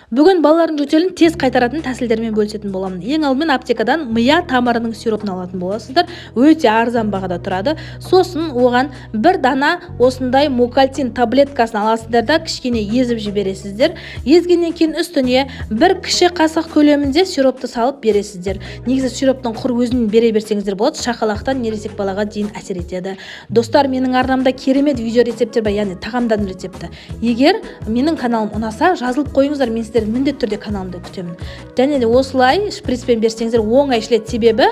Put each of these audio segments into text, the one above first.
Бүгін балалардың жөтелін тез қайтаратын тәсілдермен бөлісетін боламын. Ең алдымен аптекадан мия тамырының сиропын алатын боласыздар. Өте арзан бағада тұрады. Сосын оған бір дана осындай мукалтин таблеткасын аласыздар да кішкене езіп жібересіздер. Езгеннен кейін үстіне бір кіші қасық көлемінде сиропты салып бересіздер. Негізі сироптың құр өзін бере берсеңіздер болады, шақалақтан ересек балаға дейін әсер етеді. Достар, менің арнамда керемет видео рецептер бар, яғни тағамдардың рецепті. Егер менің каналым ұнаса, жазылып қойыңыздар, мен сіздерді міндетті түрде каналымда күтемін. Және де осылай шприцпен берсеңіздер оңай ішіледі. Себебі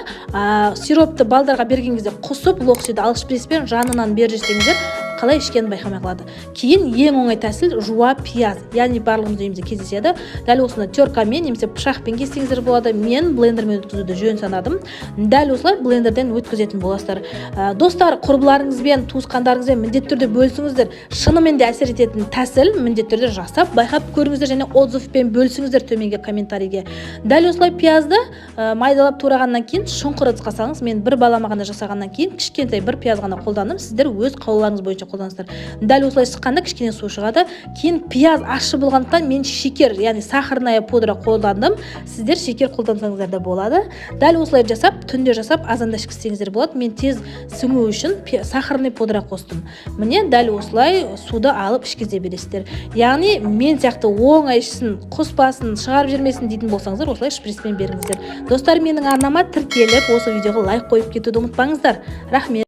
сиропты балдарға берген кезде құсып, лоқсиды ал шприцпен жанынан беріп жіберсеңіздер қалай ішкенін байқамай қалады. Кейін ең оңай тәсіл жуа пияз, яғни барлығымыз үйімізде кездеседі. Дәл осыны теркамен немесе пышақпен кессеңіздер болады. Мен блендермен өткізуді жөн санадым. Дәл осылай блендерден өткізетін боласыздар. Достар, құрбыларыңызбен, туысқандарыңызбен міндетті түрде бөлісіңіздер. Шынымен де әсер ететін тәсіл, міндетті түрде жасап, байқап көріңіздер және отзывпен бөлісіңіздер төменге комментарийге. Дәл осылай пиязды майдалап турағаннан кейін шұңқыр ыдысқа салыңыз. Мен бір балама ғана жасағаннан кейін кішкентай бір пияз ғана қолдандым. Сіздер өз қалауларыңыз бойынша қолданыңыздар. Дәл осылай шыққанда кішкене су шығады. Кейін пияз ащы болғандықтан мен шекер, яғни сахарная пудра қолдандым. Сіздер шекер қолдансаңыздар да болады. Дәл осылай жасап, түнде жасап, азанда ішкізсеңіздер болады. Мен тез сіңу үшін сахарный пудра қостым. Міне дәл осылай суды алып ішкізе бересіздер. Яғни мен сияқты оңай ішсін, құспасын, шығарып жүрмесін дейтін болсаңыздар, осылай шприцпен беріңіздер. Достар, менің арнама тіркеліп, осы видеоға лайк қойып кетуді ұмытпаңыздар. Рахмет.